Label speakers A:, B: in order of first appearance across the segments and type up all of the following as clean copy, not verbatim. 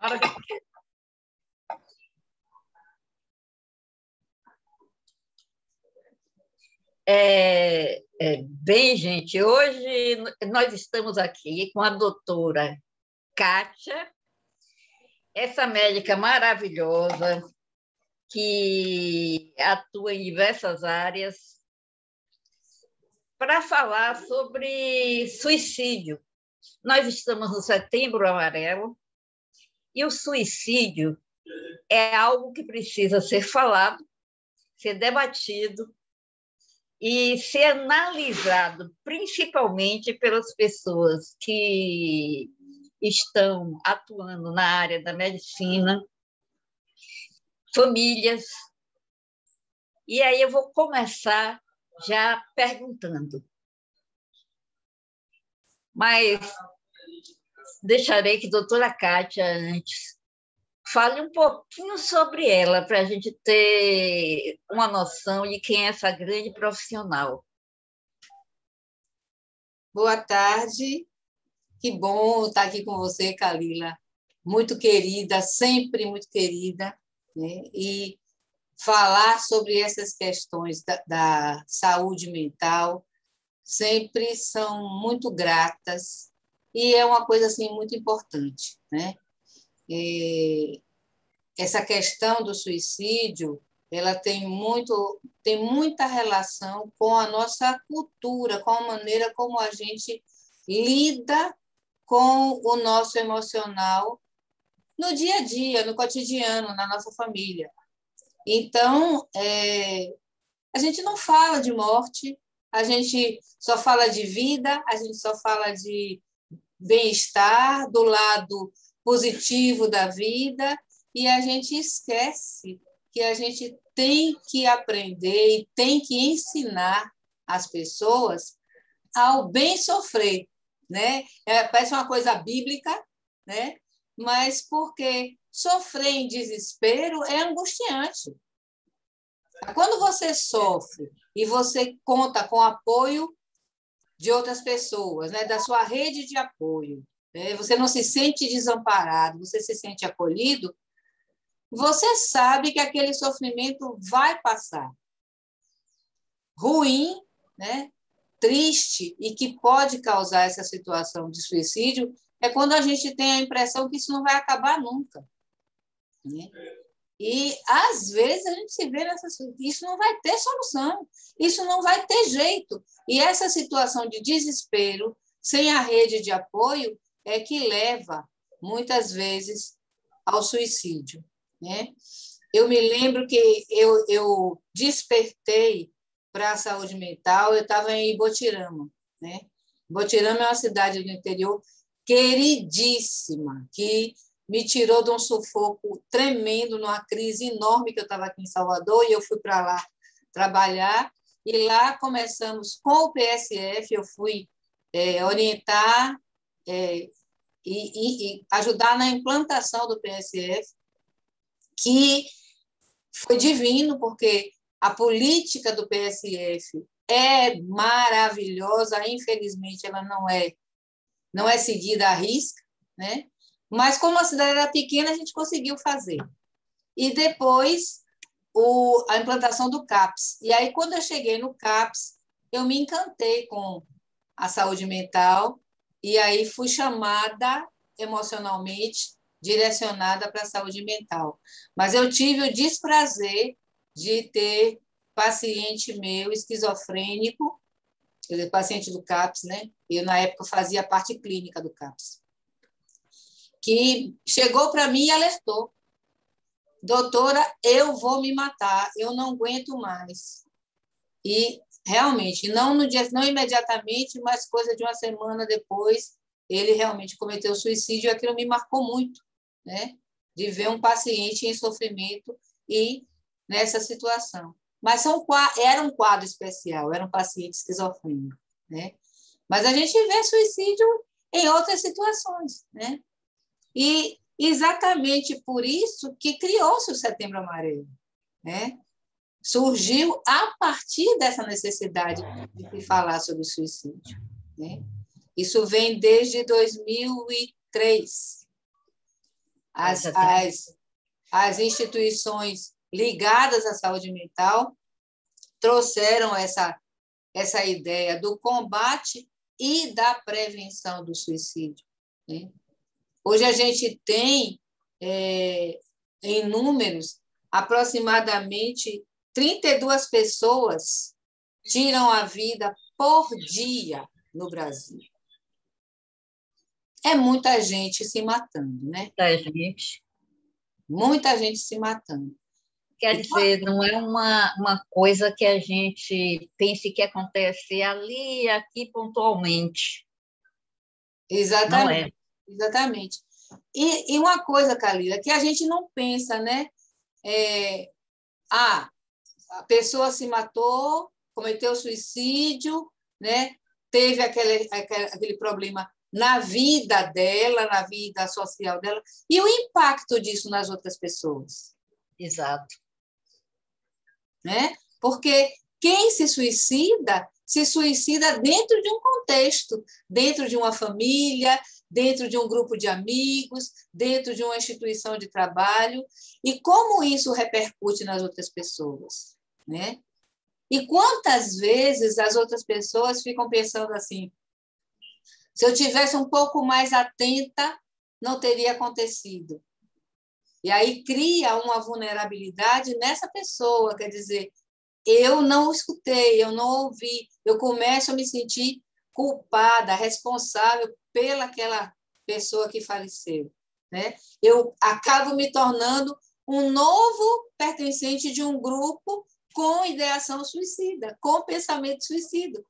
A: Hora que- Bem, gente, hoje nós estamos aqui com a doutora Kátia, essa médica maravilhosa que atua em diversas áreas, para falar sobre suicídio. Nós estamos no Setembro Amarelo e o suicídio é algo que precisa ser falado, ser debatido e ser analisado, principalmente pelas pessoas que estão atuando na área da medicina, famílias. E aí eu vou começar já perguntando, mas deixarei que a doutora Kátia, antes, fale um pouquinho sobre ela, para a gente ter uma noção de quem é essa grande profissional.
B: Boa tarde, que bom estar aqui com você, Kalila. Muito querida, sempre muito querida, né? E falar sobre essas questões da saúde mental sempre são muito gratas e é uma coisa assim muito importante, né? Essa questão do suicídio, ela tem muita relação com a nossa cultura, com a maneira como a gente lida com o nosso emocional no dia a dia, no cotidiano, na nossa família. Então, a gente não fala de morte, a gente só fala de vida, a gente só fala de bem-estar, do lado positivo da vida, e a gente esquece que a gente tem que aprender e tem que ensinar as pessoas ao bem sofrer, né? Parece uma coisa bíblica, né? Mas porque sofrer em desespero é angustiante. Quando você sofre e você conta com o apoio de outras pessoas, né? Da sua rede de apoio, né? Você não se sente desamparado, você se sente acolhido, você sabe que aquele sofrimento vai passar. Ruim, né? Triste e que pode causar essa situação de suicídio é quando a gente tem a impressão que isso não vai acabar nunca, né? E, às vezes, a gente se vê nessa situação, isso não vai ter solução, isso não vai ter jeito. E essa situação de desespero, sem a rede de apoio, é que leva, muitas vezes, ao suicídio, né? Eu me lembro que eu despertei para a saúde mental, eu estava em Ibotirama, né? Ibotirama é uma cidade do interior queridíssima, que me tirou de um sufoco tremendo, numa crise enorme que eu estava aqui em Salvador, e eu fui para lá trabalhar, e lá começamos com o PSF, eu fui orientar e ajudar na implantação do PSF, que foi divino, porque a política do PSF é maravilhosa, infelizmente ela não é seguida à risca, né? Mas como a cidade era pequena, a gente conseguiu fazer. E depois a implantação do CAPS. E aí, quando eu cheguei no CAPS, eu me encantei com a saúde mental e aí fui chamada emocionalmente, direcionada para a saúde mental. Mas eu tive o desprazer de ter paciente meu esquizofrênico, paciente do CAPS, né? Eu, na época, fazia a parte clínica do CAPS, que chegou para mim e alertou: doutora, eu vou me matar, eu não aguento mais. E, realmente, não no dia, não imediatamente, mas coisa de uma semana depois, ele realmente cometeu suicídio, e aquilo me marcou muito, né? De ver um paciente em sofrimento e nessa situação. Mas era um quadro especial, era um paciente esquizofrênico, né? Mas a gente vê suicídio em outras situações, né? E exatamente por isso que criou-se o Setembro Amarelo, né? Surgiu a partir dessa necessidade de se falar sobre suicídio, né? Isso vem desde 2003. As, as, as instituições ligadas à saúde mental trouxeram essa ideia do combate e da prevenção do suicídio, né? Hoje a gente tem, em números, aproximadamente 32 pessoas tiram a vida por dia no Brasil. É muita gente se matando, né?
A: Muita gente.
B: Muita gente se matando.
A: Quer dizer, não é uma coisa que a gente pense que acontece ali, aqui pontualmente. Não é.
B: Exatamente, exatamente. E uma coisa, Kalila, que a gente não pensa, né? A pessoa se matou, cometeu suicídio, né? Teve aquele problema na vida dela, na vida social dela, e o impacto disso nas outras pessoas.
A: Exato.
B: Né? Porque quem se suicida dentro de um contexto, dentro de uma família, dentro de um grupo de amigos, dentro de uma instituição de trabalho, e como isso repercute nas outras pessoas, né? E quantas vezes as outras pessoas ficam pensando assim: se eu tivesse um pouco mais atenta, não teria acontecido. E aí cria uma vulnerabilidade nessa pessoa, quer dizer, eu não escutei, eu não ouvi, eu começo a me sentir culpada, responsável pelaquela pessoa que faleceu, né? Eu acabo me tornando um novo pertencente de um grupo com ideação suicida, com pensamento suicida,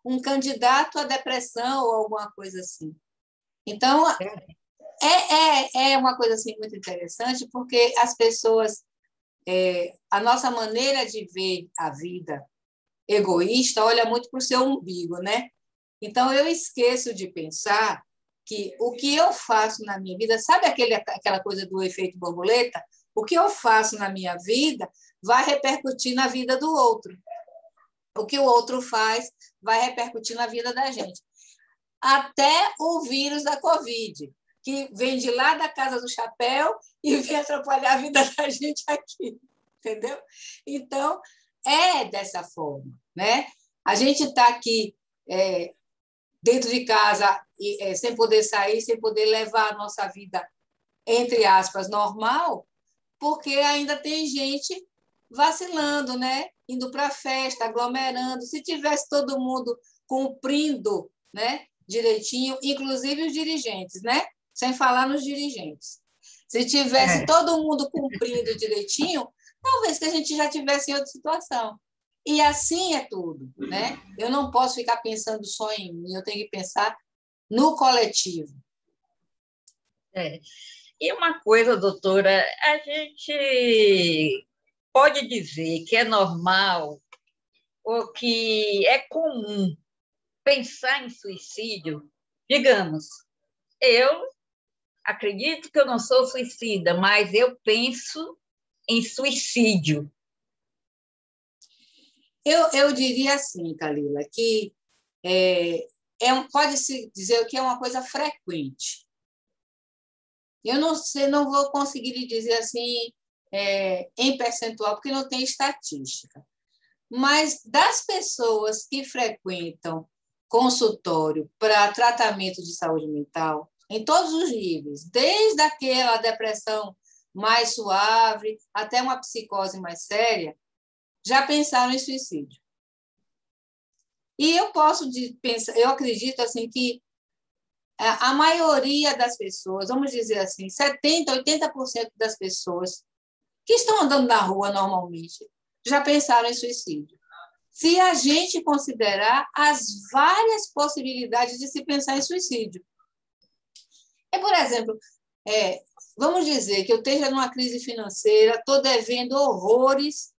B: um candidato à depressão ou alguma coisa assim. Então, é uma coisa assim muito interessante, porque as pessoas, a nossa maneira de ver a vida egoísta olha muito para o seu umbigo, né? Então, eu esqueço de pensar que o que eu faço na minha vida, sabe aquela coisa do efeito borboleta? O que eu faço na minha vida vai repercutir na vida do outro. O que o outro faz vai repercutir na vida da gente. Até o vírus da Covid, que vem de lá da Casa do Chapéu e vem atrapalhar a vida da gente aqui, entendeu? Então, é dessa forma, né? A gente está aqui dentro de casa, sem poder sair, sem poder levar a nossa vida, entre aspas, normal, porque ainda tem gente vacilando, né? Indo para a festa, aglomerando. Se tivesse todo mundo cumprindo, né, direitinho, inclusive os dirigentes, né? Sem falar nos dirigentes. Se tivesse todo mundo cumprindo direitinho, talvez que a gente já tivesse em outra situação. E assim é tudo, né? Eu não posso ficar pensando só em mim, eu tenho que pensar no coletivo.
A: E uma coisa, doutora, a gente pode dizer que é normal ou que é comum pensar em suicídio? Digamos, eu acredito que eu não sou suicida, mas eu penso em suicídio.
B: Eu diria assim, Kalila, que pode-se dizer que é uma coisa frequente. Eu não sei, não vou conseguir lhe dizer assim em percentual, porque não tem estatística. Mas das pessoas que frequentam consultório para tratamento de saúde mental, em todos os níveis, desde aquela depressão mais suave até uma psicose mais séria, já pensaram em suicídio. E eu pensar, eu acredito assim que a maioria das pessoas, vamos dizer assim, 70%, 80% das pessoas que estão andando na rua normalmente já pensaram em suicídio. Se a gente considerar as várias possibilidades de se pensar em suicídio. Por exemplo, vamos dizer que eu esteja numa crise financeira, estou devendo horrores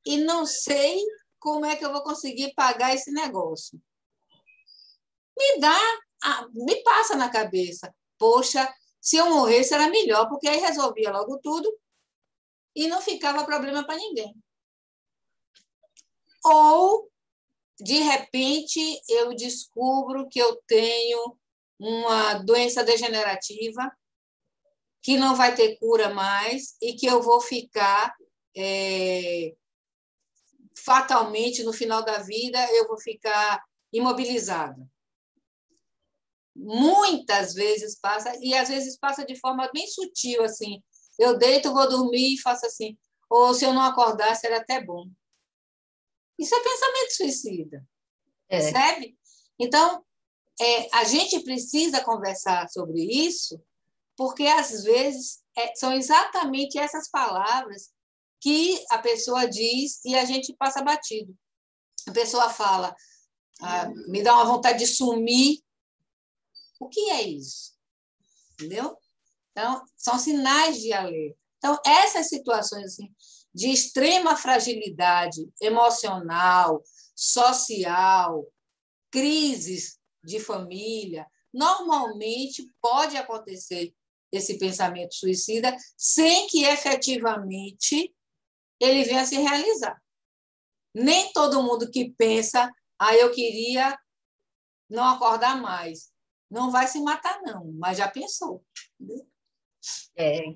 B: e não sei como é que eu vou conseguir pagar esse negócio. Me passa na cabeça, poxa, se eu morresse era melhor, porque aí resolvia logo tudo e não ficava problema para ninguém. Ou, de repente, eu descubro que eu tenho uma doença degenerativa que não vai ter cura mais e que eu vou ficar fatalmente, no final da vida, eu vou ficar imobilizada. Muitas vezes passa, e às vezes passa de forma bem sutil, assim. Eu deito, vou dormir e faço assim. Ou se eu não acordasse, era até bom. Isso é pensamento suicida, percebe? Então, a gente precisa conversar sobre isso, porque, às vezes, são exatamente essas palavras que a pessoa diz e a gente passa batido. A pessoa fala, me dá uma vontade de sumir. O que é isso? Entendeu? Então, são sinais de alerta. Então, essas situações assim, de extrema fragilidade emocional, social, crises de família, normalmente pode acontecer esse pensamento suicida sem que efetivamente ele venha a se realizar. Nem todo mundo que pensa, eu queria não acordar mais, não vai se matar, não, mas já pensou. Entendeu?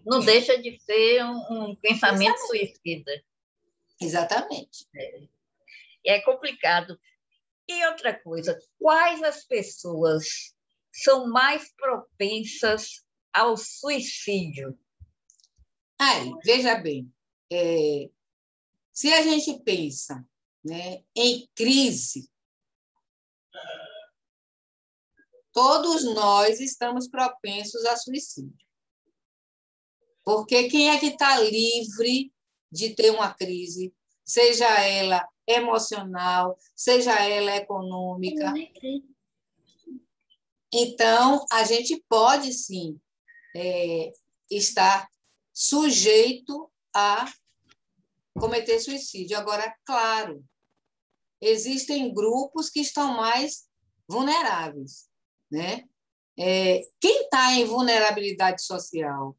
A: Não deixa de ser um pensamento suicida.
B: Exatamente.
A: É complicado. E outra coisa, quais as pessoas são mais propensas ao suicídio?
B: Veja bem, se a gente pensa, né, em crise, todos nós estamos propensos a suicídio. Porque quem é que está livre de ter uma crise, seja ela emocional, seja ela econômica? Então, a gente pode, sim, estar sujeito a cometer suicídio. Agora, claro, existem grupos que estão mais vulneráveis, né? Quem está em vulnerabilidade social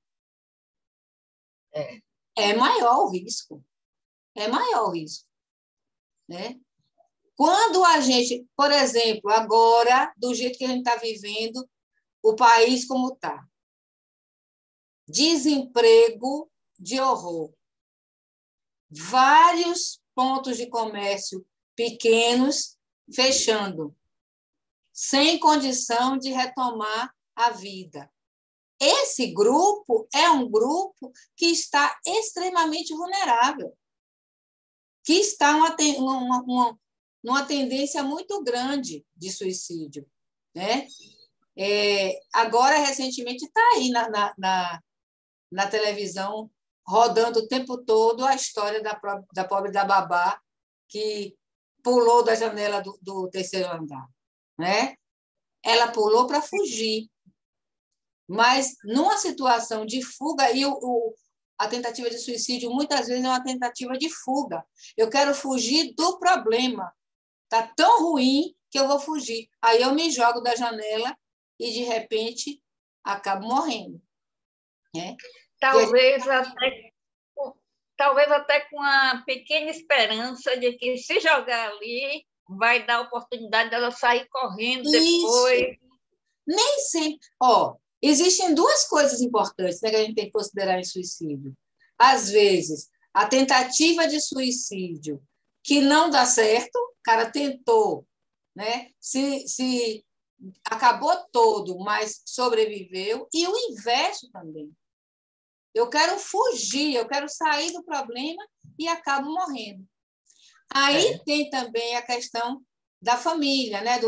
B: é maior o risco. É maior o risco, né? Quando a gente, por exemplo, agora, do jeito que a gente está vivendo, o país como está, desemprego de horror, vários pontos de comércio pequenos fechando, sem condição de retomar a vida. Esse grupo é um grupo que está extremamente vulnerável, que está numa tendência muito grande de suicídio, né? Agora, recentemente, está aí na televisão, rodando o tempo todo a história da pobre da babá que pulou da janela do terceiro andar, né? Ela pulou para fugir, mas numa situação de fuga, e a tentativa de suicídio muitas vezes é uma tentativa de fuga. Eu quero fugir do problema. Está tão ruim que eu vou fugir. Aí eu me jogo da janela e, de repente, acabo morrendo. Né?
A: Talvez até com a pequena esperança de que, se jogar ali, vai dar a oportunidade dela sair correndo depois.
B: Isso. Nem sempre. Existem duas coisas importantes, né, que a gente tem que considerar em suicídio. Às vezes, a tentativa de suicídio que não dá certo, o cara tentou, né, se acabou todo, mas sobreviveu, e o inverso também. Eu quero fugir, eu quero sair do problema e acabo morrendo. Aí tem também a questão da família, né?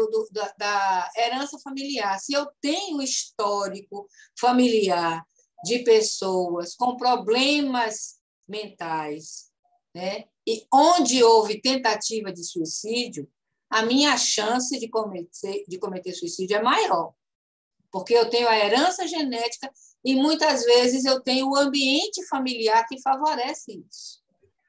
B: Da herança familiar. Se eu tenho histórico familiar de pessoas com problemas mentais, né? E onde houve tentativa de suicídio, a minha chance de cometer suicídio é maior, porque eu tenho a herança genética e muitas vezes eu tenho o ambiente familiar que favorece isso,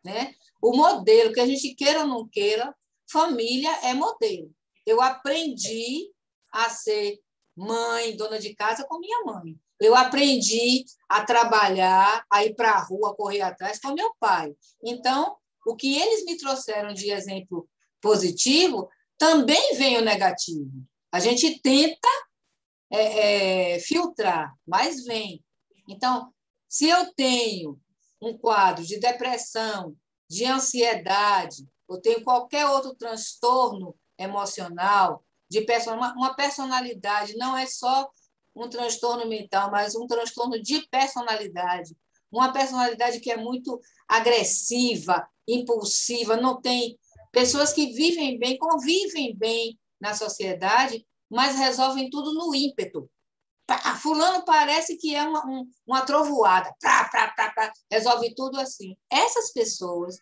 B: né? O modelo, que a gente queira ou não queira, família é modelo. Eu aprendi a ser mãe, dona de casa com minha mãe. Eu aprendi a trabalhar, a ir para a rua, correr atrás com meu pai. Então, o que eles me trouxeram de exemplo positivo, também vem o negativo. A gente tenta filtrar, mas vem. Então, se eu tenho um quadro de depressão, de ansiedade, ou tenho qualquer outro transtorno emocional, uma personalidade, não é só um transtorno mental, mas um transtorno de personalidade. Uma personalidade que é muito agressiva, impulsiva, não tem pessoas que vivem bem, convivem bem na sociedade, mas resolvem tudo no ímpeto. Fulano parece que é uma trovoada, resolve tudo assim. Essas pessoas,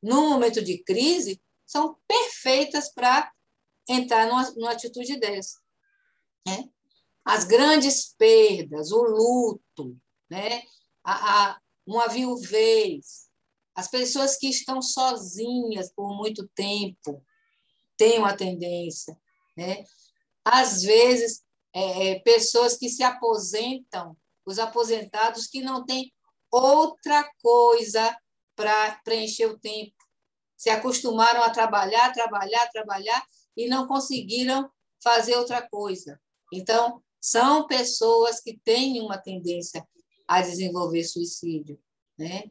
B: num momento de crise, são perfeitas para entrar numa atitude dessa. Né? As grandes perdas, o luto, né? Uma viuvez, as pessoas que estão sozinhas por muito tempo têm uma tendência. Né? Às vezes, pessoas que se aposentam, os aposentados que não têm outra coisa para preencher o tempo. Se acostumaram a trabalhar e não conseguiram fazer outra coisa. Então, são pessoas que têm uma tendência a desenvolver suicídio. Né?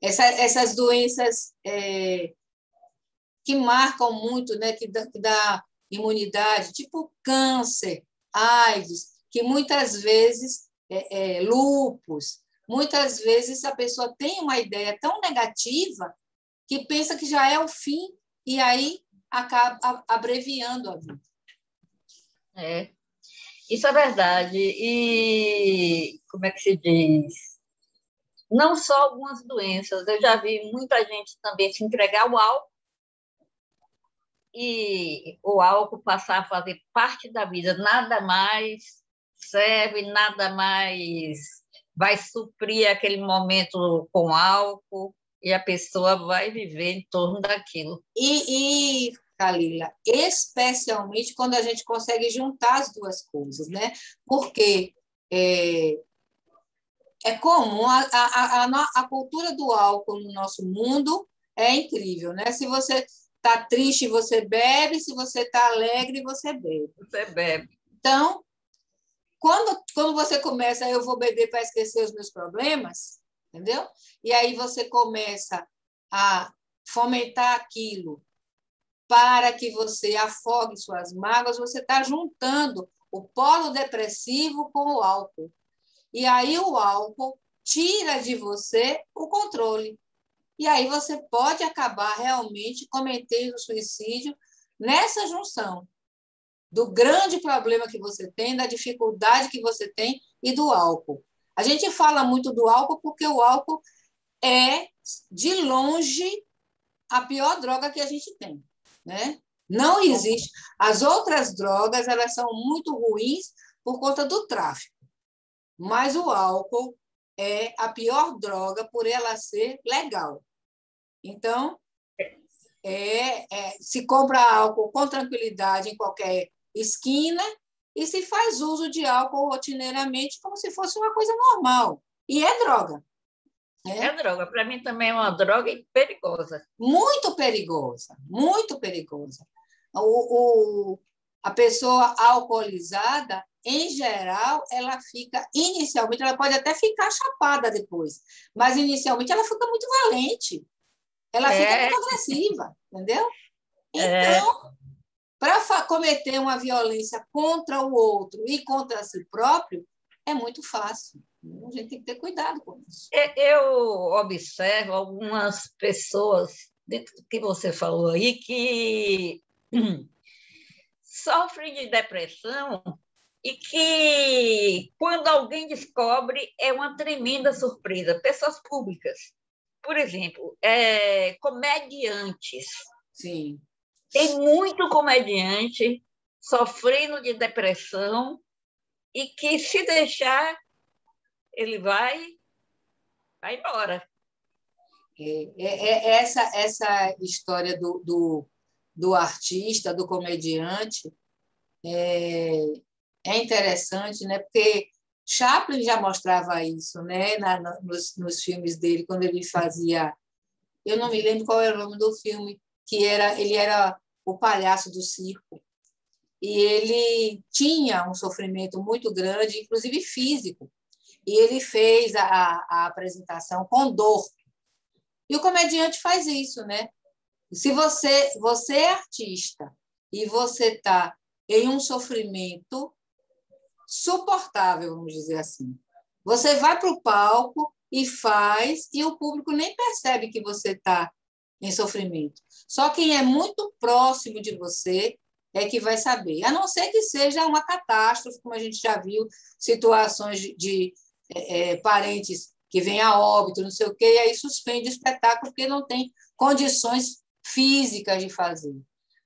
B: Essas doenças que marcam muito, né? que dá imunidade, tipo câncer, AIDS, que muitas vezes, lúpus, muitas vezes a pessoa tem uma ideia tão negativa que pensa que já é o fim e aí acaba abreviando a vida.
A: Isso é verdade. E como é que se diz? Não só algumas doenças, eu já vi muita gente também se entregar ao álcool e o álcool passar a fazer parte da vida, nada mais serve, nada mais vai suprir aquele momento com álcool e a pessoa vai viver em torno daquilo.
B: Kalila, especialmente quando a gente consegue juntar as duas coisas, né? Porque é comum, a cultura do álcool no nosso mundo é incrível, né? Se você está triste, você bebe, se você está alegre, você bebe.
A: Você bebe.
B: Então, quando você começa, eu vou beber para esquecer os meus problemas, entendeu? E aí você começa a fomentar aquilo para que você afogue suas mágoas, você está juntando o polo depressivo com o álcool. E aí o álcool tira de você o controle. E aí você pode acabar realmente cometendo suicídio nessa junção do grande problema que você tem, da dificuldade que você tem e do álcool. A gente fala muito do álcool porque o álcool é, de longe, a pior droga que a gente tem. Né? Não existe. As outras drogas, elas são muito ruins por conta do tráfico. Mas o álcool é a pior droga por ela ser legal. Então, se compra álcool com tranquilidade em qualquer esquina e se faz uso de álcool rotineiramente como se fosse uma coisa normal. E é droga.
A: É droga. Para mim também é uma droga perigosa.
B: Muito perigosa, muito perigosa. A pessoa alcoolizada, em geral, ela fica, inicialmente, ela pode até ficar chapada depois, mas inicialmente ela fica muito valente, ela fica muito agressiva, entendeu? Então, para cometer uma violência contra o outro e contra si próprio, é muito fácil. A gente tem que ter cuidado com isso.
A: Eu observo algumas pessoas, dentro do que você falou aí, que sofrem de depressão e que, quando alguém descobre, é uma tremenda surpresa. Pessoas públicas, por exemplo, comediantes.
B: Sim.
A: Tem muito comediante sofrendo de depressão e que, se deixar, ele vai embora.
B: Essa história do artista, do comediante, é interessante, né? Porque Chaplin já mostrava isso, né? Nos filmes dele, quando ele fazia... Eu não me lembro qual era o nome do filme, que ele era o palhaço do circo. E ele tinha um sofrimento muito grande, inclusive físico. e ele fez a apresentação com dor. E o comediante faz isso, né? Se você é artista e você está em um sofrimento suportável, vamos dizer assim, você vai para o palco e faz, e o público nem percebe que você está em sofrimento. Só quem é muito próximo de você é que vai saber, a não ser que seja uma catástrofe, como a gente já viu, situações de parentes que vêm a óbito, não sei o quê, e aí suspende o espetáculo porque não tem condições físicas de fazer.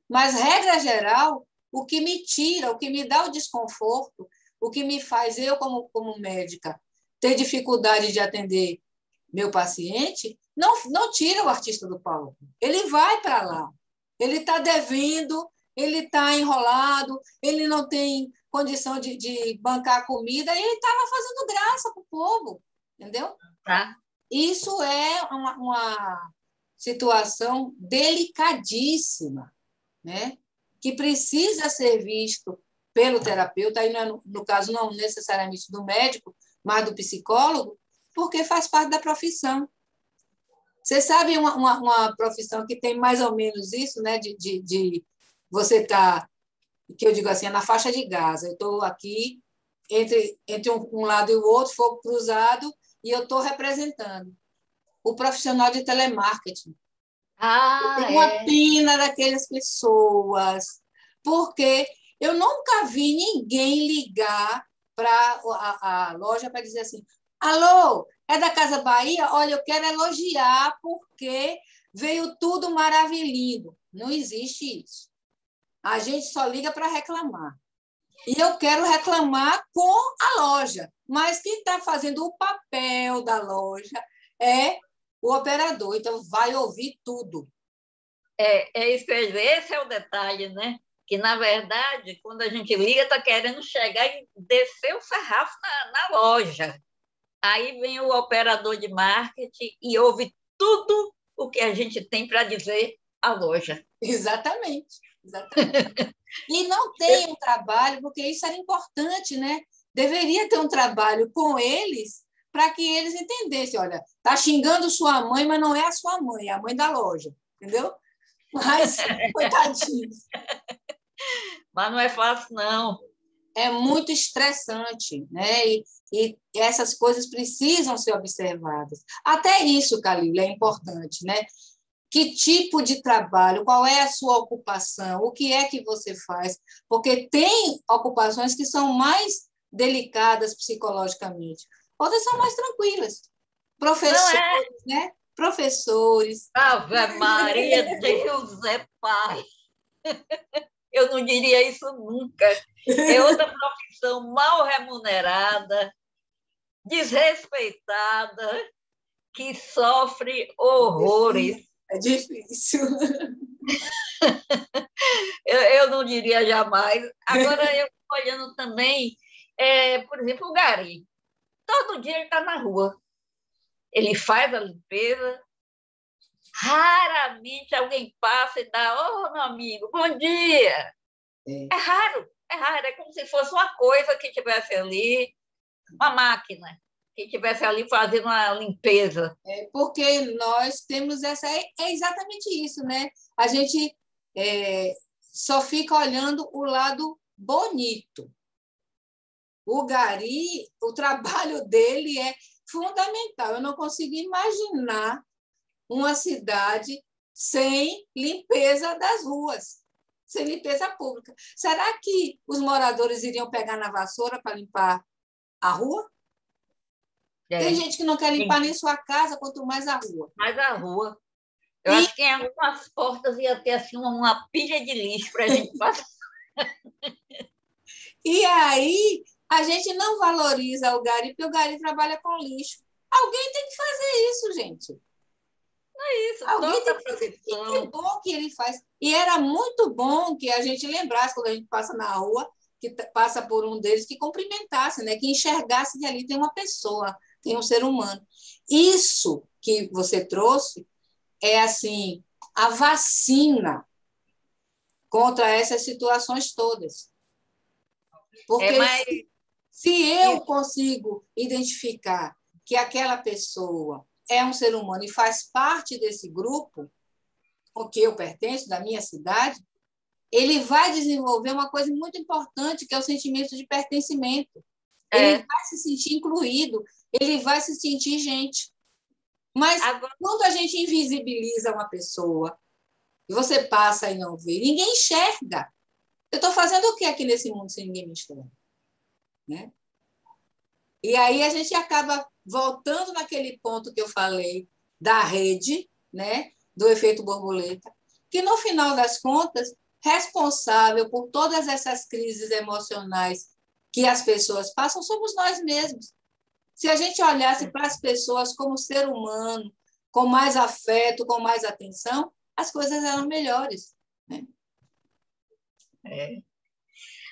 B: Mas, regra geral, o que me tira, o que me dá o desconforto, o que me faz, eu como médica, ter dificuldade de atender meu paciente, não tira o artista do palco. Ele vai para lá. Ele está devendo, ele está enrolado, ele não tem condição de bancar a comida, e ele está lá fazendo graça para o povo, entendeu?
A: Tá.
B: Isso é uma situação delicadíssima, né? Que precisa ser visto pelo terapeuta, aí no caso não necessariamente do médico, mas do psicólogo, porque faz parte da profissão. Você sabe uma profissão que tem mais ou menos isso, né? De você estar, que eu digo assim, é na faixa de Gaza. Eu estou aqui entre um lado e o outro, fogo cruzado, e eu estou representando o profissional de telemarketing. Eu tenho uma pena daquelas pessoas, porque eu nunca vi ninguém ligar para a loja para dizer assim: alô, é da Casa Bahia? Olha, eu quero elogiar porque veio tudo maravilhoso. Não existe isso. A gente só liga para reclamar. E eu quero reclamar com a loja, mas quem está fazendo o papel da loja é o operador, então vai ouvir tudo.
A: É isso que eu ia dizer, esse é o detalhe, né? Que, na verdade, quando a gente liga, está querendo chegar e descer o sarrafo na loja. Aí vem o operador de marketing e ouve tudo o que a gente tem para dizer à loja.
B: Exatamente, exatamente. E não tem um trabalho, porque isso era importante, né? Deveria ter um trabalho com eles para que eles entendessem, olha, está xingando sua mãe, mas não é a sua mãe, é a mãe da loja, entendeu? Mas, coitadinhos.
A: Mas não é fácil, não.
B: É muito estressante, né? E essas coisas precisam ser observadas. Até isso, Calil, é importante, né? Que tipo de trabalho, qual é a sua ocupação, o que é que você faz, porque tem ocupações que são mais delicadas psicologicamente, outras são mais tranquilas. Professores, né? Professores.
A: Ave Maria, Deus é Pai. Eu não diria isso nunca. É outra profissão mal remunerada, desrespeitada, que sofre horrores.
B: É difícil.
A: Eu não diria jamais. Agora, eu estou olhando também, por exemplo, o Gari. Todo dia ele está na rua. Ele faz a limpeza. Raramente alguém passa e dá: ô, meu amigo, bom dia. É raro, é raro. É como se fosse uma coisa que tivesse ali, uma máquina, que tivesse ali fazendo uma limpeza.
B: Porque nós temos é exatamente isso, né? A gente só fica olhando o lado bonito. O Gari, o trabalho dele é fundamental. Eu não consigo imaginar uma cidade sem limpeza das ruas, sem limpeza pública. Será que os moradores iriam pegar na vassoura para limpar a rua? Tem gente que não quer limpar nem sua casa, quanto mais a rua.
A: Mais a rua. Eu acho que em algumas portas ia ter assim, uma pilha de lixo para a gente passar.
B: E aí a gente não valoriza o Gari, porque o Gari trabalha com lixo. Alguém tem que fazer isso, gente.
A: Não é isso,
B: Alguém tem
A: toda
B: que fazer. E
A: profissão.
B: que bom que ele faz. E era muito bom que a gente lembrasse, quando a gente passa na rua, que passa por um deles, que cumprimentasse, né? Que enxergasse que ali tem uma pessoa, tem um ser humano. Isso que você trouxe é assim, a vacina contra essas situações todas. Porque
A: Mas
B: Se eu consigo identificar que aquela pessoa é um ser humano e faz parte desse grupo, o que eu pertenço, da minha cidade, ele vai desenvolver uma coisa muito importante, que é o sentimento de pertencimento. Ele vai se sentir incluído, ele vai se sentir gente. Mas quando a gente invisibiliza uma pessoa, e você passa e não vê, ninguém enxerga. Eu estou fazendo o que aqui nesse mundo se ninguém me enxerga? Né? E aí a gente acaba voltando naquele ponto que eu falei da rede, né? Do efeito borboleta, que, no final das contas, responsável por todas essas crises emocionais que as pessoas passam somos nós mesmos. Se a gente olhasse para as pessoas como ser humano, com mais afeto, com mais atenção, as coisas eram melhores. Né?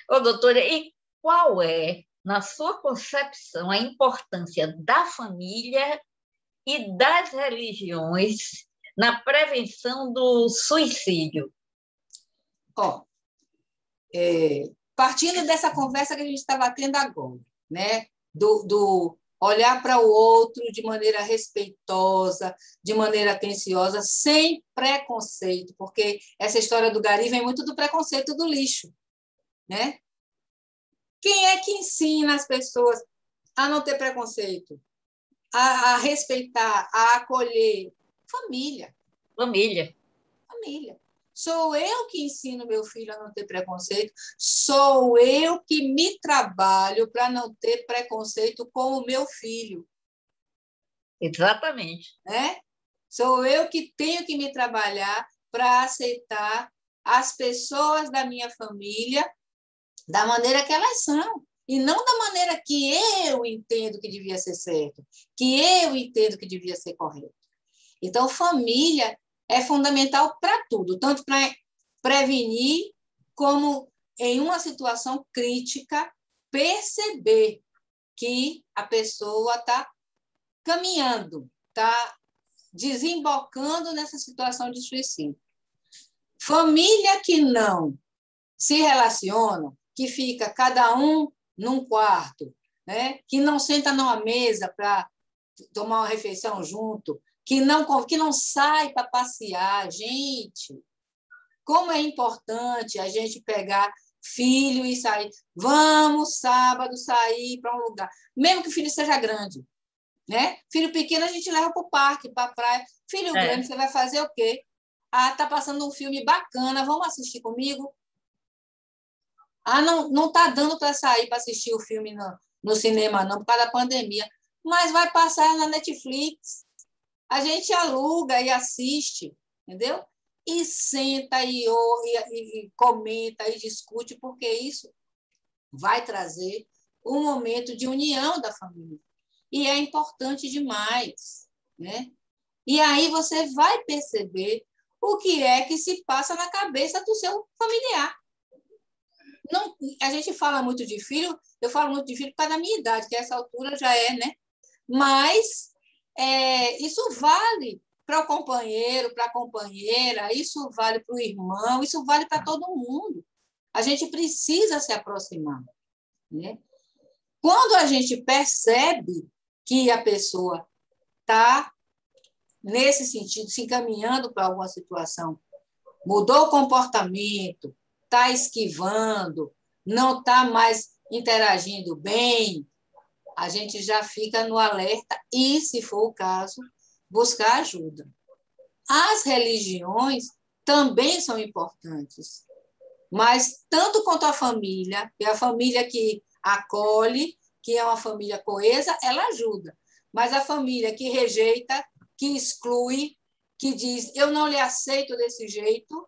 A: Ô, doutora, e qual é, na sua concepção, a importância da família e das religiões na prevenção do suicídio?
B: Partindo dessa conversa que a gente estava tendo agora, né? do olhar para o outro de maneira respeitosa, de maneira atenciosa, sem preconceito, porque essa história do gari vem muito do preconceito do lixo. Né? Quem é que ensina as pessoas a não ter preconceito, a respeitar, a acolher? Família.
A: Família.
B: Sou eu que ensino meu filho a não ter preconceito, sou eu que me trabalho para não ter preconceito com o meu filho.
A: Exatamente.
B: Né? Sou eu que tenho que me trabalhar para aceitar as pessoas da minha família da maneira que elas são, e não da maneira que eu entendo que devia ser certo, que eu entendo que devia ser correto. Então, família é fundamental para tudo, tanto para prevenir, como, em uma situação crítica, perceber que a pessoa está caminhando, está desembocando nessa situação de suicídio. Família que não se relaciona, que fica cada um num quarto, né? Que não senta numa mesa para tomar uma refeição junto, que não sai para passear. Gente, como é importante a gente pegar filho e sair. Vamos, sábado, sair para um lugar. Mesmo que o filho seja grande. Né? Filho pequeno a gente leva para o parque, para a praia. Filho grande, você vai fazer o quê? Está passando um filme bacana, vamos assistir comigo? Não está dando para sair para assistir o filme no cinema, não, por causa da pandemia. Mas vai passar na Netflix. A gente aluga e assiste, entendeu? E senta e comenta e discute, porque isso vai trazer um momento de união da família. E é importante demais. Né? E aí você vai perceber o que é que se passa na cabeça do seu familiar. Não, a gente fala muito de filho, eu falo muito de filho por causa da minha idade, que a essa altura já é, né? Mas isso vale para o companheiro, para a companheira, isso vale para o irmão, isso vale para todo mundo. A gente precisa se aproximar. Né? Quando a gente percebe que a pessoa está, nesse sentido, se encaminhando para alguma situação, mudou o comportamento, está esquivando, não está mais interagindo bem, a gente já fica no alerta e, se for o caso, buscar ajuda. As religiões também são importantes, mas tanto quanto a família, que é a família que acolhe, que é uma família coesa, ela ajuda. Mas a família que rejeita, que exclui, que diz, eu não lhe aceito desse jeito,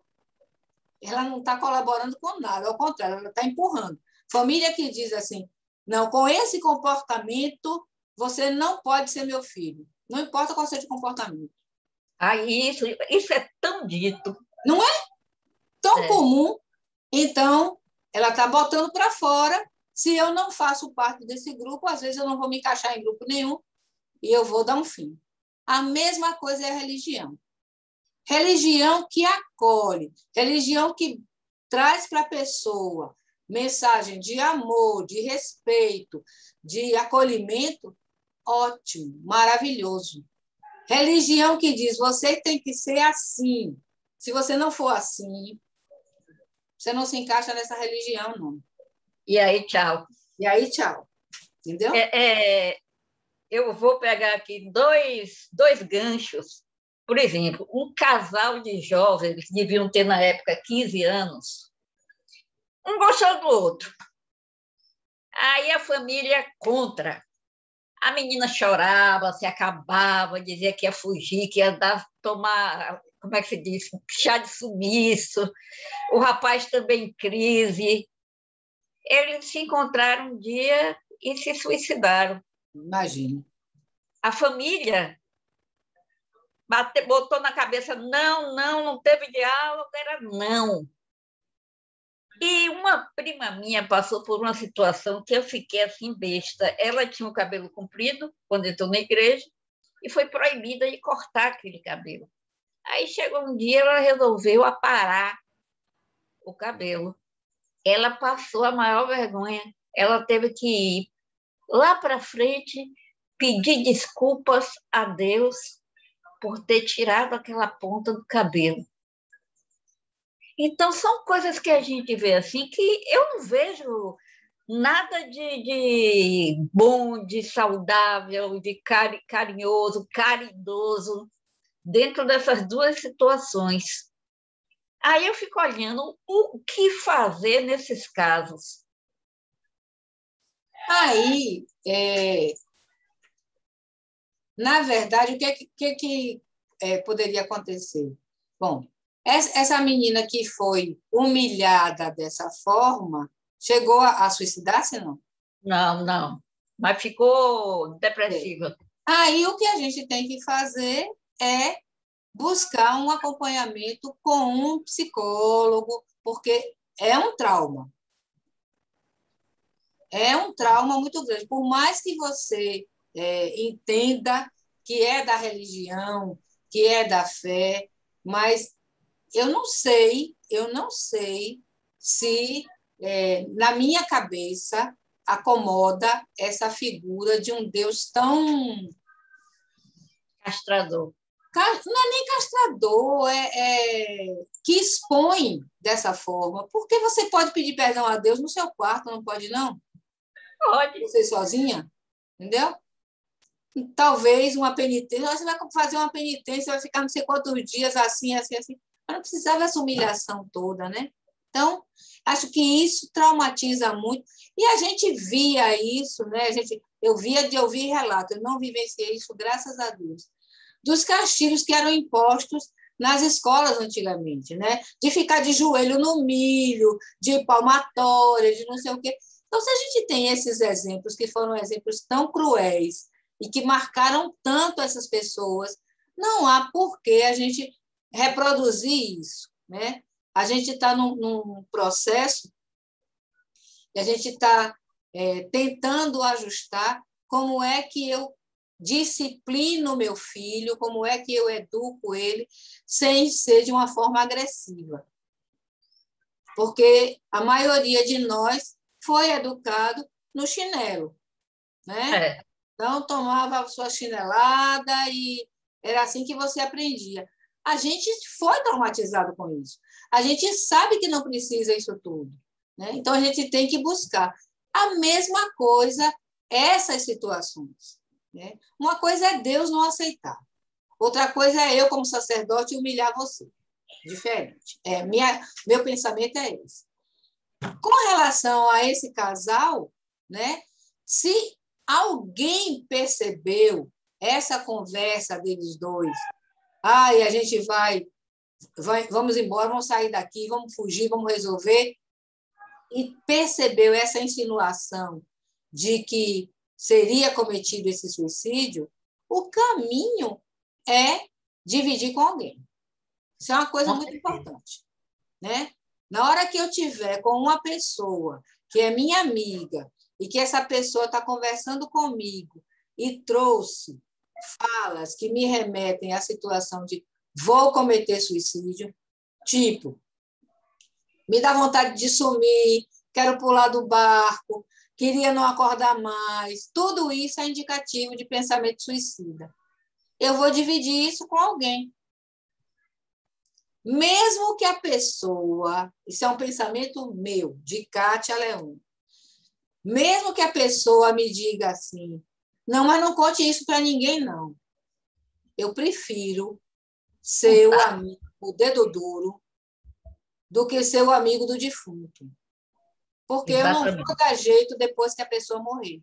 B: ela não está colaborando com nada, ao contrário, ela está empurrando. Família que diz assim, não, com esse comportamento, você não pode ser meu filho. Não importa qual seja o comportamento.
A: Isso é tão dito.
B: Não é? Tão comum. Então, ela está botando para fora. Se eu não faço parte desse grupo, às vezes eu não vou me encaixar em grupo nenhum e eu vou dar um fim. A mesma coisa é a religião. Religião que acolhe, religião que traz para a pessoa mensagem de amor, de respeito, de acolhimento, ótimo, maravilhoso. Religião que diz, você tem que ser assim. Se você não for assim, você não se encaixa nessa religião, não.
A: E aí, tchau.
B: E aí, tchau. Entendeu?
A: Eu vou pegar aqui dois ganchos. Por exemplo, um casal de jovens que deviam ter, na época, 15 anos, um gostou do outro. Aí a família é contra. A menina chorava, se acabava, dizia que ia fugir, que ia tomar, como é que se diz, chá de sumiço. O rapaz também em crise. Eles se encontraram um dia e se suicidaram.
B: Imagina.
A: A família botou na cabeça, não teve diálogo, era não. E uma prima minha passou por uma situação que eu fiquei assim besta. Ela tinha o cabelo comprido quando entrou na igreja e foi proibida de cortar aquele cabelo. Aí chegou um dia, ela resolveu aparar o cabelo. Ela passou a maior vergonha. Ela teve que ir lá para frente, pedir desculpas a Deus por ter tirado aquela ponta do cabelo. Então, são coisas que a gente vê assim, que eu não vejo nada de bom, de saudável, de carinhoso, caridoso, dentro dessas duas situações. Aí eu fico olhando o que fazer nesses casos.
B: Aí, na verdade, o que poderia acontecer? Bom, essa menina que foi humilhada dessa forma, chegou a suicidar-se, não?
A: Não. Mas ficou depressiva.
B: Aí o que a gente tem que fazer é buscar um acompanhamento com um psicólogo, porque é um trauma. É um trauma muito grande. Por mais que você entenda que é da religião, que é da fé, mas eu não sei se na minha cabeça acomoda essa figura de um Deus tão
A: Castrador.
B: não é nem castrador, que expõe dessa forma. Por que você pode pedir perdão a Deus no seu quarto, não pode, não?
A: Pode.
B: Você sozinha, entendeu? Talvez uma penitência, você vai fazer uma penitência, vai ficar não sei quantos dias assim. Mas não precisava essa humilhação toda, né? Então, acho que isso traumatiza muito. E a gente via isso, né? Eu via de ouvir relatos, eu não vivenciei isso, graças a Deus, dos castigos que eram impostos nas escolas antigamente, né? De ficar de joelho no milho, de palmatória, de não sei o quê. Então, se a gente tem esses exemplos, que foram exemplos tão cruéis e que marcaram tanto essas pessoas, não há por que a gente reproduzir isso, né? A gente está num processo e a gente está tentando ajustar como é que eu disciplino meu filho, como é que eu educo ele sem ser de uma forma agressiva. Porque a maioria de nós foi educado no chinelo, né? Então, tomava a sua chinelada e era assim que você aprendia. A gente foi traumatizado com isso. A gente sabe que não precisa isso tudo, né? Então, a gente tem que buscar a mesma coisa, essas situações, né? Uma coisa é Deus não aceitar. Outra coisa é eu, como sacerdote, humilhar você. Diferente. Meu pensamento é esse. Com relação a esse casal, né? Se alguém percebeu essa conversa deles dois, a gente vamos embora, vamos sair daqui, vamos fugir, vamos resolver, e percebeu essa insinuação de que seria cometido esse suicídio, o caminho é dividir com alguém. Isso é uma coisa muito importante, né? Na hora que eu tiver com uma pessoa que é minha amiga e que essa pessoa está conversando comigo e trouxe falas que me remetem à situação de vou cometer suicídio, tipo, me dá vontade de sumir, quero pular do barco, queria não acordar mais. Tudo isso é indicativo de pensamento suicida. Eu vou dividir isso com alguém. Mesmo que a pessoa, isso é um pensamento meu, de Kátia Leão, mesmo que a pessoa me diga assim, não, mas não conte isso para ninguém, não. Eu prefiro ser o amigo, o dedo duro, do que ser o amigo do defunto. Porque eu não vou dar jeito depois que a pessoa morrer.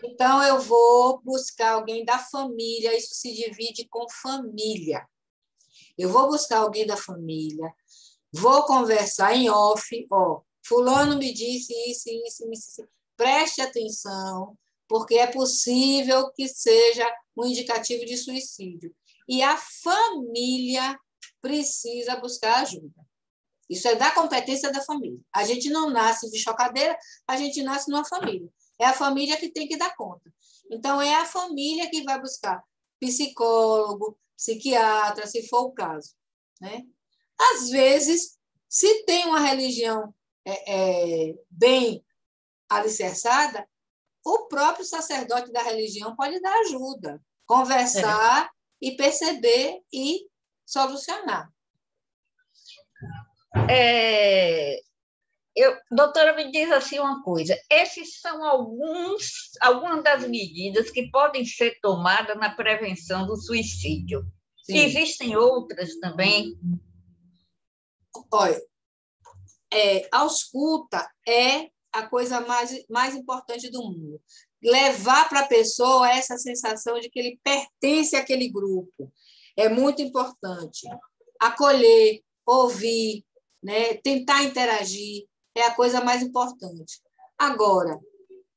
B: Então, eu vou buscar alguém da família, isso se divide com família. Eu vou buscar alguém da família, vou conversar em off, ó, fulano me disse isso. Preste atenção, porque é possível que seja um indicativo de suicídio. E a família precisa buscar ajuda. Isso é da competência da família. A gente não nasce de chocadeira, a gente nasce numa família. É a família que tem que dar conta. Então, é a família que vai buscar psicólogo, psiquiatra, se for o caso. Né? Às vezes, se tem uma religião bem alicerçada, o próprio sacerdote da religião pode dar ajuda, conversar e perceber e solucionar.
A: Doutora, me diz assim uma coisa, esses são algumas das medidas que podem ser tomadas na prevenção do suicídio. Sim. Existem outras também?
B: Olha, a ausculta é a coisa mais importante do mundo. Levar para a pessoa essa sensação de que ele pertence àquele grupo. É muito importante. Acolher, ouvir, né? Tentar interagir é a coisa mais importante. Agora,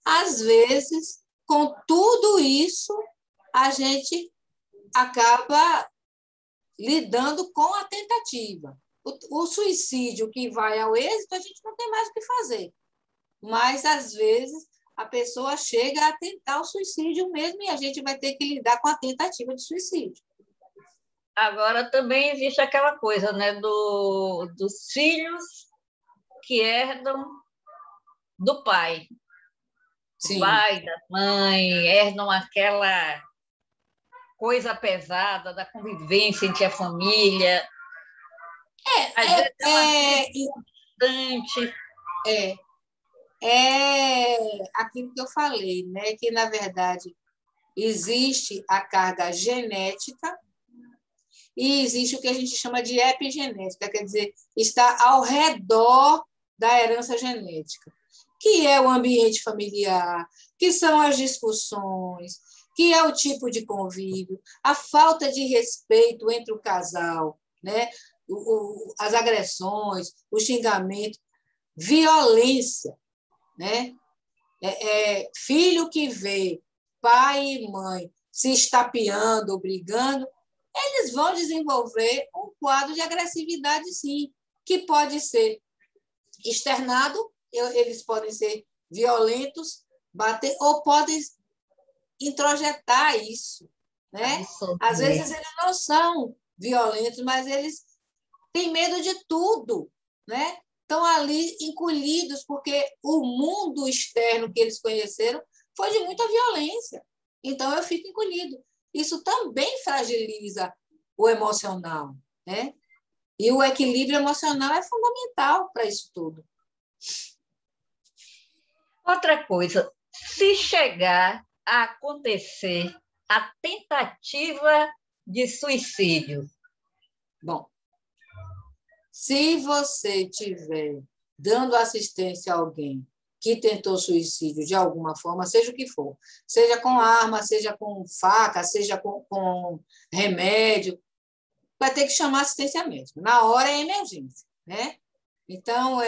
B: às vezes, com tudo isso, a gente acaba lidando com a tentativa. O suicídio que vai ao êxito, a gente não tem mais o que fazer. Mas, às vezes, a pessoa chega a tentar o suicídio mesmo e a gente vai ter que lidar com a tentativa de suicídio.
A: Agora, também existe aquela coisa, né, dos filhos que herdam do pai. Sim. Do pai, da mãe, herdam aquela coisa pesada da convivência entre a família. Às vezes
B: é aquilo que eu falei, né? Que, na verdade, existe a carga genética e existe o que a gente chama de epigenética, quer dizer, está ao redor da herança genética, que é o ambiente familiar, que são as discussões, que é o tipo de convívio, a falta de respeito entre o casal, né? As agressões, o xingamento, violência, né? Filho que vê pai e mãe se estapeando, brigando, eles vão desenvolver um quadro de agressividade, sim, que pode ser externado, eles podem ser violentos, bater, ou podem introjetar isso. Né? Às vezes eles não são violentos, mas eles têm medo de tudo. Né? Estão ali encolhidos, porque o mundo externo que eles conheceram foi de muita violência. Então, eu fico encolhido. Isso também fragiliza o emocional. Né? E o equilíbrio emocional é fundamental para isso tudo.
A: Outra coisa, se chegar a acontecer a tentativa de suicídio.
B: Bom, se você estiver dando assistência a alguém que tentou suicídio de alguma forma, seja o que for, seja com arma, seja com faca, seja com remédio, vai ter que chamar assistência médica. Na hora é emergência, né? Então,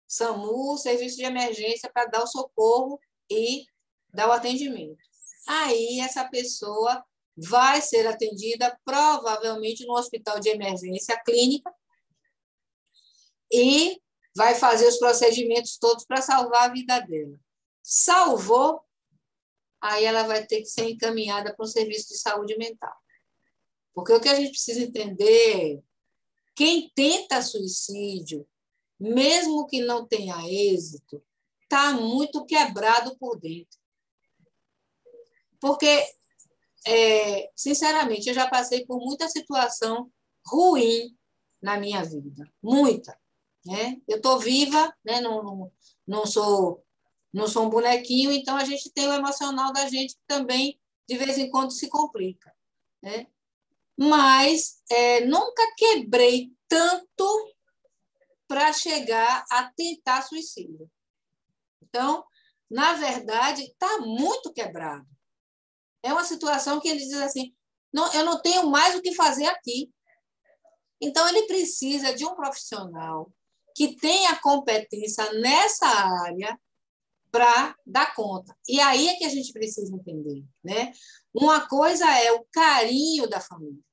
B: SAMU, serviço de emergência, para dar o socorro e dar o atendimento. Aí, essa pessoa vai ser atendida provavelmente no hospital de emergência clínica e vai fazer os procedimentos todos para salvar a vida dela. Salvou, aí ela vai ter que ser encaminhada para um serviço de saúde mental. Porque o que a gente precisa entender é quem tenta suicídio mesmo que não tenha êxito, está muito quebrado por dentro. Porque, sinceramente, eu já passei por muita situação ruim na minha vida, muita. Né? Eu estou viva, né? Não sou um bonequinho, então a gente tem o emocional da gente que também, de vez em quando, se complica. Né? Mas nunca quebrei tanto para chegar a tentar suicídio. Então, na verdade, está muito quebrado. É uma situação que ele diz assim, não, eu não tenho mais o que fazer aqui. Então, ele precisa de um profissional que tenha competência nessa área para dar conta. E aí é que a gente precisa entender. Né? Uma coisa é o carinho da família.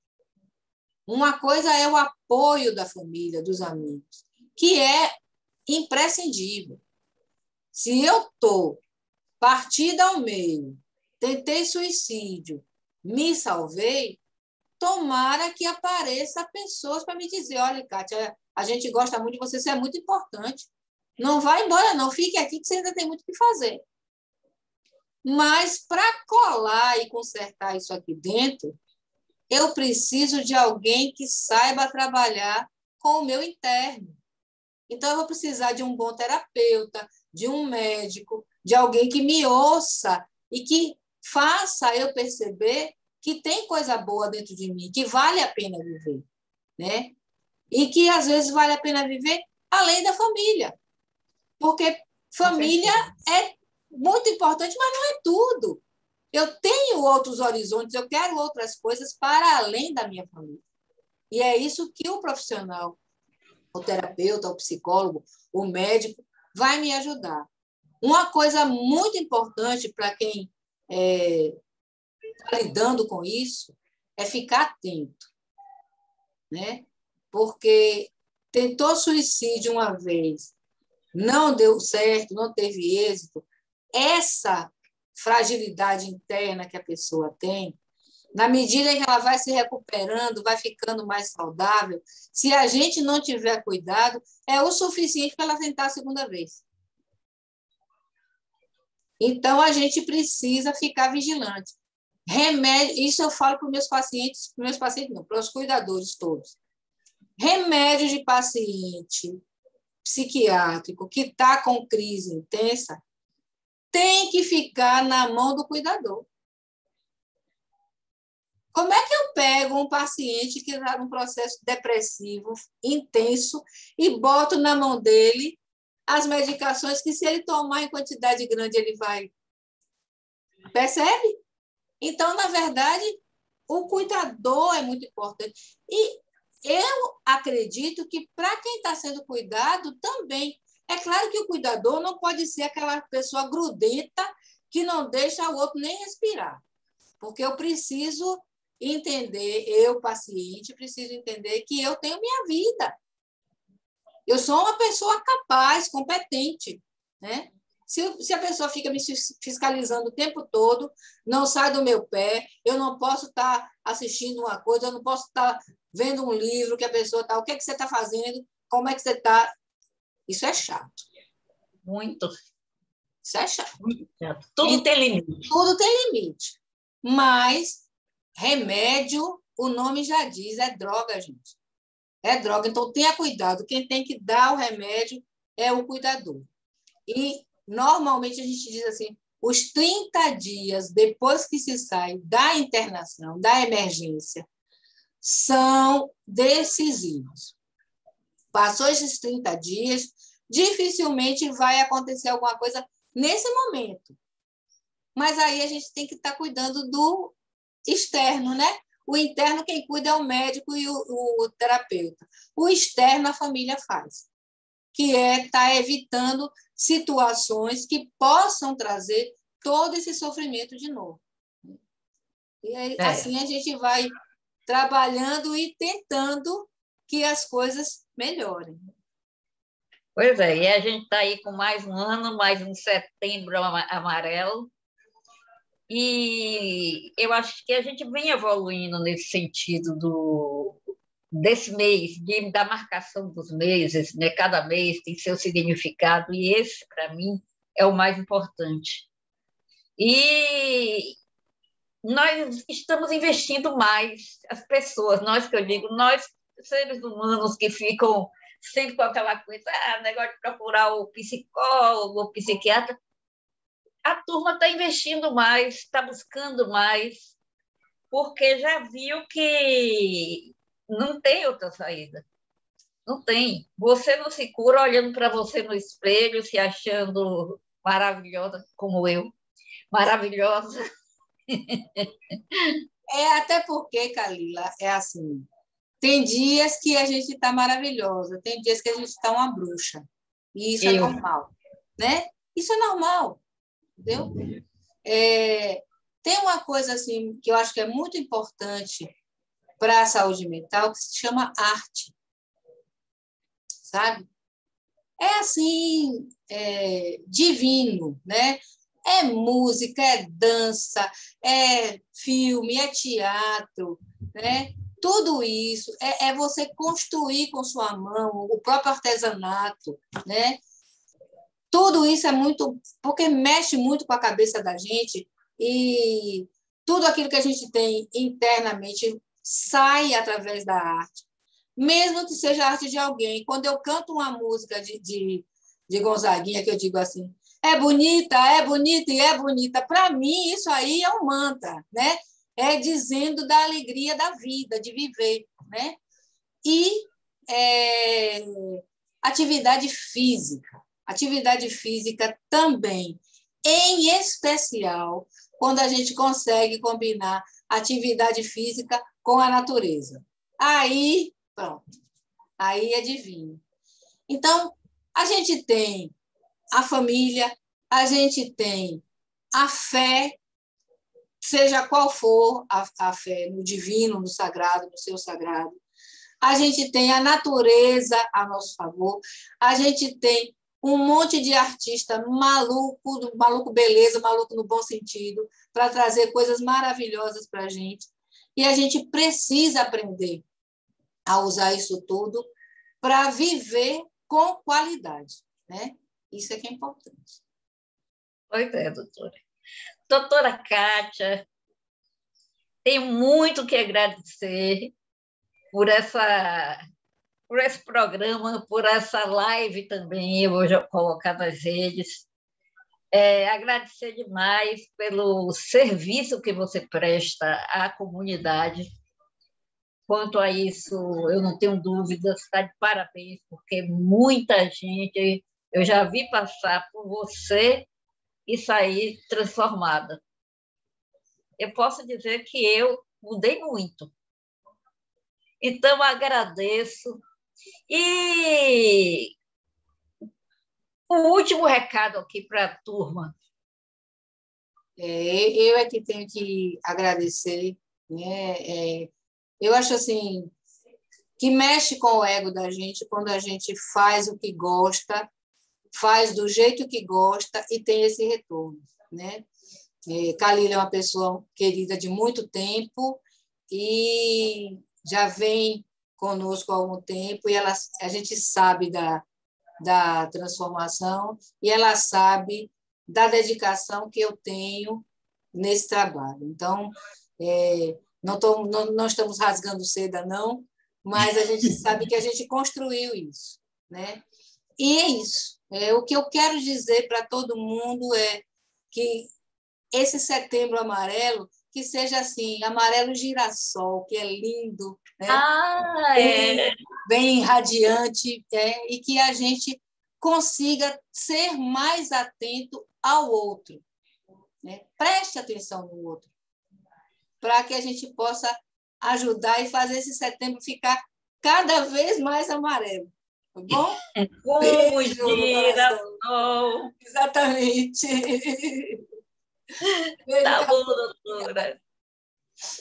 B: Uma coisa é o apoio da família, dos amigos, que é imprescindível. Se eu estou partida ao meio, tentei suicídio, me salvei, tomara que apareça pessoas para me dizer, olha, Kátia, a gente gosta muito de você, você é muito importante. Não vai embora, não. Fique aqui que você ainda tem muito o que fazer. Mas, para colar e consertar isso aqui dentro, eu preciso de alguém que saiba trabalhar com o meu interno. Então, eu vou precisar de um bom terapeuta, de um médico, de alguém que me ouça e que faça eu perceber que tem coisa boa dentro de mim, que vale a pena viver. Né? E que, às vezes, vale a pena viver além da família. Porque família é muito importante, mas não é tudo. Eu tenho outros horizontes, eu quero outras coisas para além da minha família. E é isso que o profissional, o terapeuta, o psicólogo, o médico, vai me ajudar. Uma coisa muito importante para quem está lidando com isso é ficar atento. Né? Porque tentou suicídio uma vez, não deu certo, não teve êxito, essa fragilidade interna que a pessoa tem, na medida em que ela vai se recuperando, vai ficando mais saudável, se a gente não tiver cuidado, é o suficiente para ela tentar a segunda vez. Então, a gente precisa ficar vigilante. Remédio, isso eu falo para os meus pacientes não, para os cuidadores todos. Remédio de paciente psiquiátrico que está com crise intensa tem que ficar na mão do cuidador. Como é que eu pego um paciente que está num processo depressivo intenso e boto na mão dele as medicações que, se ele tomar em quantidade grande, ele vai... Percebe? Então, na verdade, o cuidador é muito importante. E eu acredito que, para quem está sendo cuidado, também. É claro que o cuidador não pode ser aquela pessoa grudenta que não deixa o outro nem respirar. Porque eu preciso entender, eu, paciente, preciso entender que eu tenho minha vida. Eu sou uma pessoa capaz, competente. Né? Se a pessoa fica me fiscalizando o tempo todo, não sai do meu pé, eu não posso estar assistindo uma coisa, eu não posso estar vendo um livro que a pessoa está... O que é que você está fazendo? Como é que você está? Isso é chato.
A: Muito.
B: Isso é chato.
A: Muito chato. Tudo tem limite.
B: Tudo tem limite. Mas remédio, o nome já diz, é droga, gente. É droga. Então, tenha cuidado. Quem tem que dar o remédio é o cuidador. E, normalmente, a gente diz assim, os 30 dias depois que se sai da internação, da emergência, são decisivos. Passou esses 30 dias, dificilmente vai acontecer alguma coisa nesse momento. Mas aí a gente tem que estar cuidando do externo, né? O interno, quem cuida é o médico e o terapeuta. O externo, a família faz, que é estar evitando situações que possam trazer todo esse sofrimento de novo. E aí, assim a gente vai trabalhando e tentando que as coisas melhorem.
A: Pois é, e a gente está aí com mais um ano, mais um setembro amarelo, e eu acho que a gente vem evoluindo nesse sentido desse mês, da marcação dos meses, né? Cada mês tem seu significado, e esse, para mim, é o mais importante. E nós estamos investindo mais, as pessoas, nós que eu digo, nós, seres humanos que ficam sempre com aquela coisa, negócio de procurar o psicólogo, o psiquiatra, a turma está investindo mais, está buscando mais, porque já viu que não tem outra saída. Não tem. Você não se cura olhando para você no espelho, se achando maravilhosa como eu. Maravilhosa.
B: Até porque, Kalila, é assim, tem dias que a gente está maravilhosa, tem dias que a gente está uma bruxa. E isso é normal, né? Isso é normal, entendeu? Tem uma coisa assim que eu acho que é muito importante para a saúde mental, que se chama arte, sabe? É assim, divino, né? É música, é dança, é filme, é teatro, né? Tudo isso é você construir com sua mão, o próprio artesanato, né? Tudo isso é muito, porque mexe muito com a cabeça da gente e tudo aquilo que a gente tem internamente sai através da arte, mesmo que seja a arte de alguém. Quando eu canto uma música de Gonzaguinha, que eu digo assim, é bonita e é bonita, para mim isso aí é um mantra, né? É dizendo da alegria da vida, de viver, né? E atividade física. Atividade física também, em especial quando a gente consegue combinar atividade física com a natureza. Aí, pronto, aí é divino. Então, a gente tem a família, a gente tem a fé, seja qual for a fé, no divino, no sagrado, no seu sagrado. A gente tem a natureza a nosso favor, a gente tem um monte de artista maluco beleza, maluco no bom sentido, para trazer coisas maravilhosas para a gente. E a gente precisa aprender a usar isso tudo para viver com qualidade, né? Isso é que é importante.
A: Pois é, doutora. Doutora Kátia, tenho muito que agradecer por esse programa, por essa live também, eu vou colocar nas redes. Agradecer demais pelo serviço que você presta à comunidade. Quanto a isso, eu não tenho dúvidas, está de parabéns, porque muita gente, eu já vi passar por você e sair transformada. Eu posso dizer que eu mudei muito. Então, agradeço. E o último recado aqui para a turma.
B: Eu é que tenho que agradecer, né? Eu acho assim que mexe com o ego da gente quando a gente faz o que gosta, faz do jeito que gosta e tem esse retorno, né? Kalila é uma pessoa querida de muito tempo e já vem conosco há algum tempo e a gente sabe da transformação e ela sabe da dedicação que eu tenho nesse trabalho. Então, não estamos rasgando seda, não, mas a gente sabe que a gente construiu isso, né? E é isso. O que eu quero dizer para todo mundo é que esse Setembro Amarelo, que seja assim, amarelo girassol, que é lindo, né? Bem radiante, e que a gente consiga ser mais atento ao outro, né? Preste atenção no outro, para que a gente possa ajudar e fazer esse setembro ficar cada vez mais amarelo. Tá bom?
A: Como girassol.
B: Exatamente.
A: Tá bom, doutora.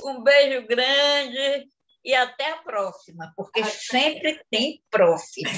A: Um beijo grande e até a próxima, porque sempre tem próxima.